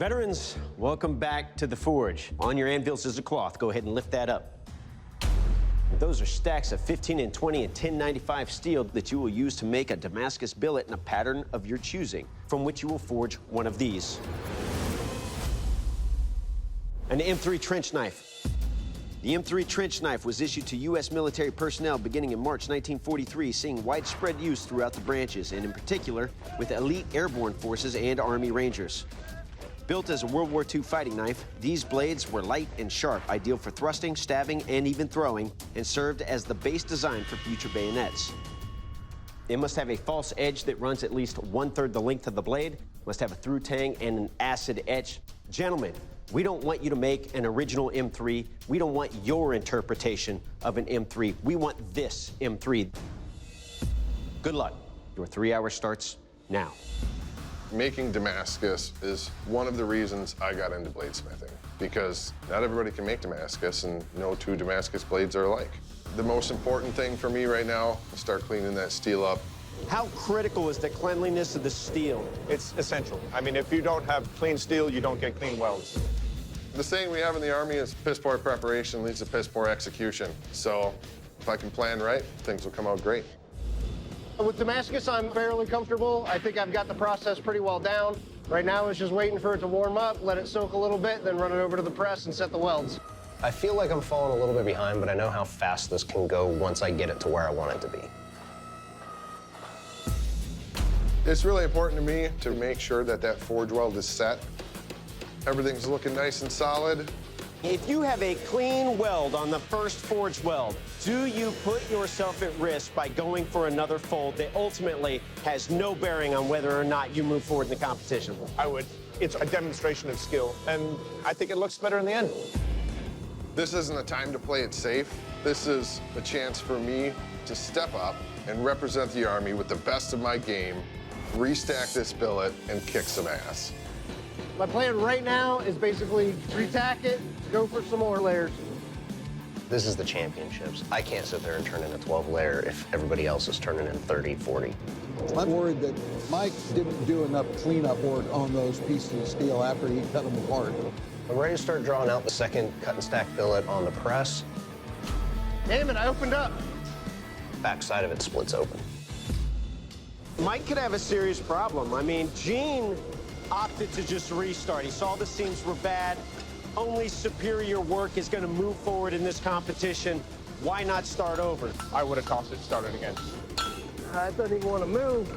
Veterans, welcome back to the forge. On your anvils is a cloth. Go ahead and lift that up. Those are stacks of 15 and 20 and 1095 steel that you will use to make a Damascus billet in a pattern of your choosing, from which you will forge one of these. An M3 trench knife. The M3 trench knife was issued to U.S. military personnel beginning in March 1943, seeing widespread use throughout the branches, and in particular with elite airborne forces and Army Rangers. Built as a World War II fighting knife, these blades were light and sharp, ideal for thrusting, stabbing, and even throwing, and served as the base design for future bayonets. They must have a false edge that runs at least 1/3 the length of the blade, must have a through tang and an acid etch. Gentlemen, we don't want you to make an original M3. We don't want your interpretation of an M3. We want this M3. Good luck. Your 3 hour starts now. Making Damascus is one of the reasons I got into bladesmithing, because not everybody can make Damascus, and no two Damascus blades are alike. The most important thing for me right now is start cleaning that steel up. How critical is the cleanliness of the steel? It's essential. I mean, if you don't have clean steel, you don't get clean welds. The saying we have in the Army is piss poor preparation leads to piss poor execution. So if I can plan right, things will come out great. With Damascus, I'm fairly comfortable. I think I've got the process pretty well down. Right now, it's just waiting for it to warm up, let it soak a little bit, then run it over to the press and set the welds. I feel like I'm falling a little bit behind, but I know how fast this can go once I get it to where I want it to be. It's really important to me to make sure that that forge weld is set. Everything's looking nice and solid. If you have a clean weld on the first forge weld, do you put yourself at risk by going for another fold that ultimately has no bearing on whether or not you move forward in the competition? I would. It's a demonstration of skill, and I think it looks better in the end. This isn't a time to play it safe. This is a chance for me to step up and represent the Army with the best of my game, restack this billet, and kick some ass. My plan right now is basically retack it, go for some more layers. This is the championships. I can't sit there and turn in a 12 layer if everybody else is turning in 30, 40. I'm worried that Mike didn't do enough cleanup work on those pieces of steel after he cut them apart. I'm ready to start drawing out the second cut and stack billet on the press. Damn it, I opened up. Back side of it splits open. Mike could have a serious problem. I mean, Gene opted to just restart. He saw the seams were bad. Only superior work is going to move forward in this competition. Why not start over? I would have tossed it, started again. I don't even want to move.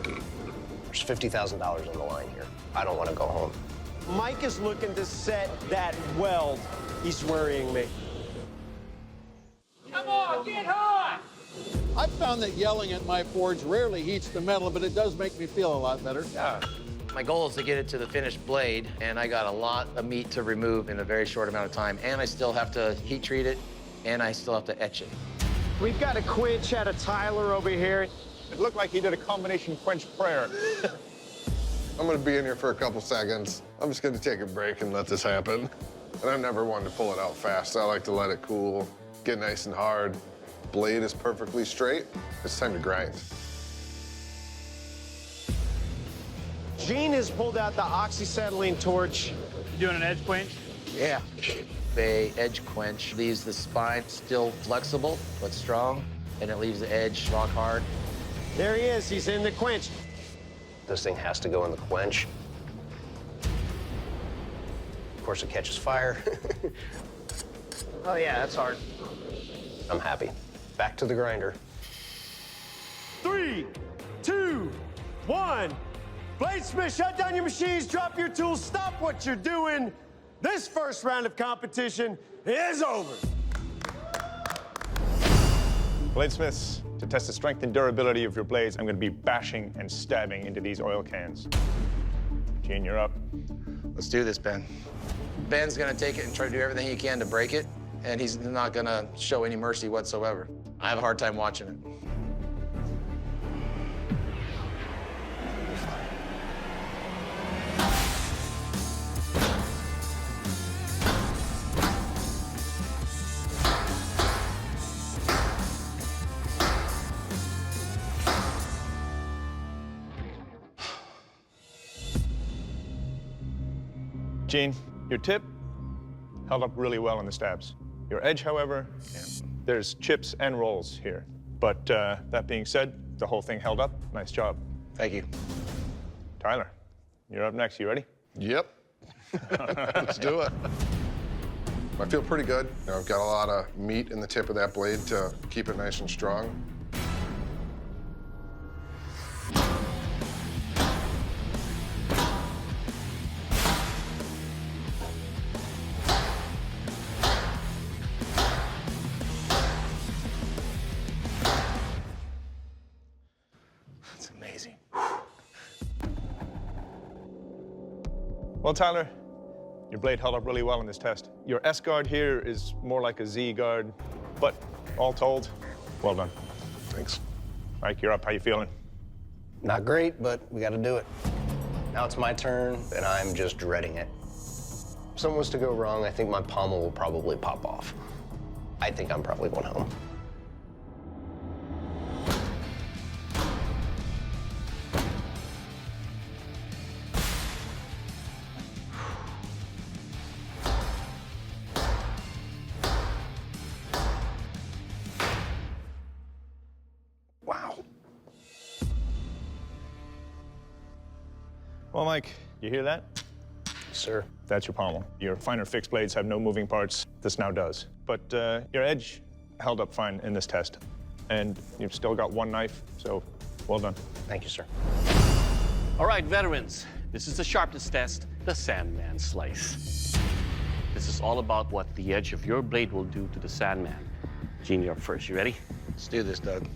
There's $50,000 on the line here. I don't want to go home. Mike is looking to set that weld. He's worrying me. Come on, get hot! I've found that yelling at my forge rarely heats the metal, but it does make me feel a lot better. Yeah. My goal is to get it to the finished blade, and I got a lot of meat to remove in a very short amount of time, and I still have to heat treat it, and I still have to etch it. We've got a quench out of Tyler over here. It looked like he did a combination quench prayer. I'm gonna be in here for a couple seconds. I'm just gonna take a break and let this happen. And I'm never one to pull it out fast. I like to let it cool, get nice and hard. Blade is perfectly straight. It's time to grind. Gene has pulled out the oxyacetylene torch. You doing an edge quench? Yeah. They edge quench leaves the spine still flexible but strong, and it leaves the edge rock hard. There he is. He's in the quench. This thing has to go in the quench. Of course, it catches fire. Oh yeah, that's hard. I'm happy. Back to the grinder. 3, 2, 1. Bladesmith, shut down your machines, drop your tools, stop what you're doing. This first round of competition is over. Bladesmiths, to test the strength and durability of your blades, I'm going to be bashing and stabbing into these oil cans. Gene, you're up. Let's do this, Ben. Ben's gonna take it and try to do everything he can to break it, and he's not gonna show any mercy whatsoever. I have a hard time watching it. Gene, your tip held up really well in the stabs. Your edge, however, there's chips and rolls here. But that being said, the whole thing held up. Nice job. Thank you. Tyler, you're up next. You ready? Yep. Let's do it. I feel pretty good. You know, I've got a lot of meat in the tip of that blade to keep it nice and strong. That's amazing. Well, Tyler, your blade held up really well in this test. Your S guard here is more like a Z guard, but all told, well done. Thanks. Mike, you're up. How you feeling? Not great, but we got to do it. Now it's my turn, and I'm just dreading it. If something was to go wrong, I think my pommel will probably pop off. I think I'm probably going home. Wow. Well, Mike, you hear that? Sir. That's your pommel. Your finer fixed blades have no moving parts. This now does. But your edge held up fine in this test. And you've still got one knife, so well done. Thank you, sir. All right, veterans, this is the sharpness test, the Sandman Slice. This is all about what the edge of your blade will do to the Sandman. Gene, you're up first. You ready? Let's do this, Doug.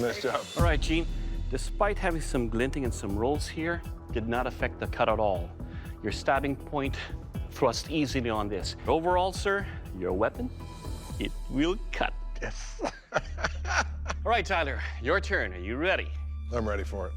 Nice job. All right, Gene, despite having some glinting and some rolls here, did not affect the cut at all. Your stabbing point thrust easily on this. Overall, sir, your weapon, it will cut. Yes. All right, Tyler, your turn. Are you ready? I'm ready for it.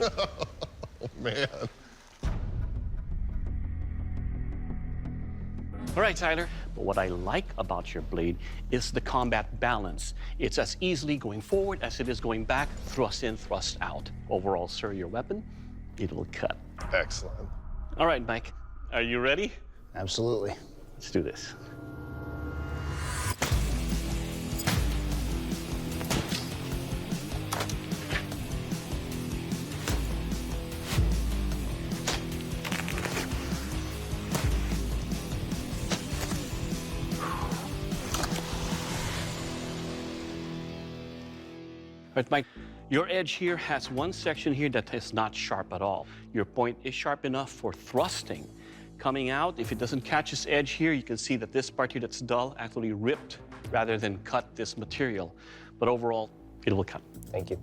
Oh, man. All right, Tyler, but what I like about your blade is the combat balance. It's as easily going forward as it is going back, thrust in, thrust out. Overall, sir, your weapon, it will cut. Excellent. All right, Mike, are you ready? Absolutely. Let's do this. All right, Mike, your edge here has one section here that is not sharp at all. Your point is sharp enough for thrusting. Coming out, if it doesn't catch this edge here, you can see that this part here that's dull actually ripped rather than cut this material. But overall, it will cut. Thank you.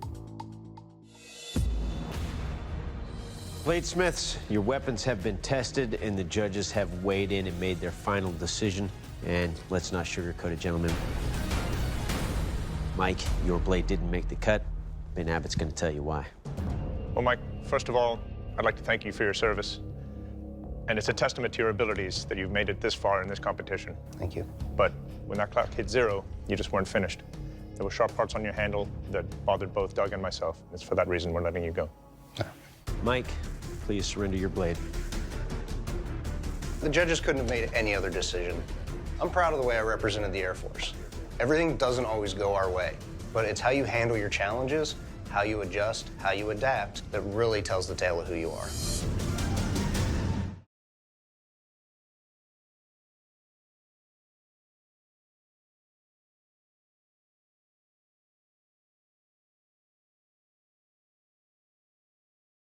Bladesmiths, your weapons have been tested and the judges have weighed in and made their final decision. And let's not sugarcoat it, gentlemen. Mike, your blade didn't make the cut. Ben Abbott's going to tell you why. Well, Mike, first of all, I'd like to thank you for your service. And it's a testament to your abilities that you've made it this far in this competition. Thank you. But when that clock hit 0, you just weren't finished. There were sharp parts on your handle that bothered both Doug and myself. It's for that reason we're letting you go. Mike, please surrender your blade. The judges couldn't have made any other decision. I'm proud of the way I represented the Air Force. Everything doesn't always go our way, but it's how you handle your challenges, how you adjust, how you adapt that really tells the tale of who you are.